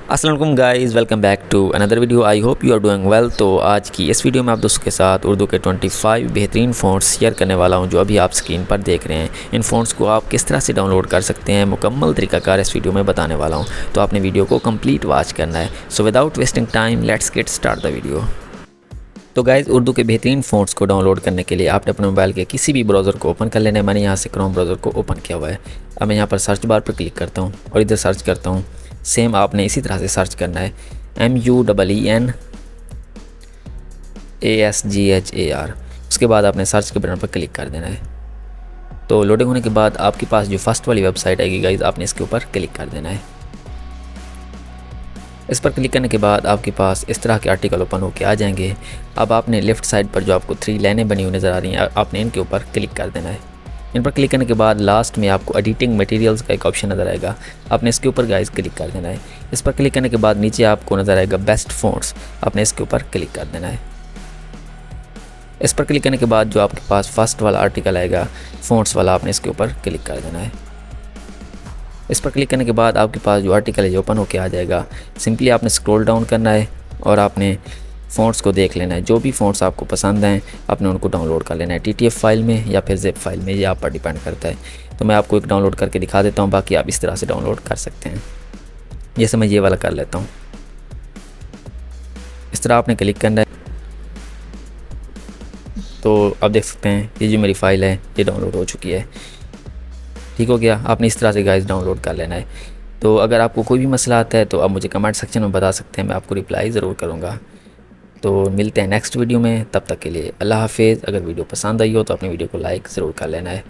अस्सलाम वालेकुम guys, welcome back to another video. I hope you are doing well. तो आज की इस वीडियो में आप दोस्तों के साथ उर्दू के 25 बेहतरीन फ़ॉन्ट्स शेयर करने वाला हूं जो अभी आप स्क्रीन पर देख रहे हैं। इन फ़ॉन्ट्स को आप किस तरह से डाउनलोड कर सकते हैं, मुकम्मल तरीक़ाकार इस वीडियो में बताने वाला हूं। तो आपने वीडियो को कंप्लीट वॉच करना है। So without wasting time let's get start the video. तो गाइज़, उर्दू के बेहतरीन फ़ॉन्ट्स को डाउनलोड करने के लिए आपने अपने मोबाइल के किसी भी ब्राउज़र को ओपन कर लेना है। मैंने यहाँ से क्रोम ब्राउज़र को ओपन किया हुआ है। अब मैं यहाँ पर सर्च बार पर क्लिक करता हूँ और इधर सर्च करता हूँ। सेम आपने इसी तरह से सर्च करना है, MUENASGHAR। उसके बाद आपने सर्च के बटन पर क्लिक कर देना है। तो लोडिंग होने के बाद आपके पास जो फर्स्ट वाली वेबसाइट आएगी गाइज़, आपने इसके ऊपर क्लिक कर देना है। इस पर क्लिक करने के बाद आपके पास इस तरह के आर्टिकल ओपन होकर आ जाएंगे। अब आपने लेफ़्ट साइड पर जो आपको 3 लाइनें बनी हुई नज़र आ रही हैं, आपने इनके ऊपर क्लिक कर देना है। इन पर क्लिक करने के बाद लास्ट में आपको एडिटिंग मटेरियल्स का एक ऑप्शन नज़र आएगा। आपने इसके ऊपर गाइस क्लिक कर देना है। इस पर क्लिक करने के बाद नीचे आपको नज़र आएगा बेस्ट फ़ॉन्ट्स, आपने इसके ऊपर क्लिक कर देना है। इस पर क्लिक करने के बाद जो आपके पास फर्स्ट वाला आर्टिकल आएगा फ़ॉन्ट्स वाला, आपने इसके ऊपर क्लिक कर देना है। इस पर क्लिक करने के बाद आपके पास जो आर्टिकल है ओपन होकर आ जाएगा। सिंपली आपने स्क्रॉल डाउन करना है और आपने फ़ॉन्ट्स को देख लेना है। जो भी फ़ॉन्ट्स आपको पसंद हैं आपने उनको डाउनलोड कर लेना है, TTF फाइल में या फिर ज़िप फाइल में, ये आप पर डिपेंड करता है। तो मैं आपको एक डाउनलोड करके दिखा देता हूँ, बाकी आप इस तरह से डाउनलोड कर सकते हैं। जैसे मैं ये वाला कर लेता हूँ। इस तरह आपने क्लिक करना है। तो आप देख सकते हैं ये जो मेरी फ़ाइल है ये डाउनलोड हो चुकी है। ठीक हो गया। आपने इस तरह से गाइस डाउनलोड कर लेना है। तो अगर आपको कोई भी मसला आता है तो आप मुझे कमेंट सेक्शन में बता सकते हैं, मैं आपको रिप्लाई ज़रूर करूँगा। तो मिलते हैं नेक्स्ट वीडियो में, तब तक के लिए अल्लाह हाफिज़। अगर वीडियो पसंद आई हो तो अपनी वीडियो को लाइक ज़रूर कर लेना है।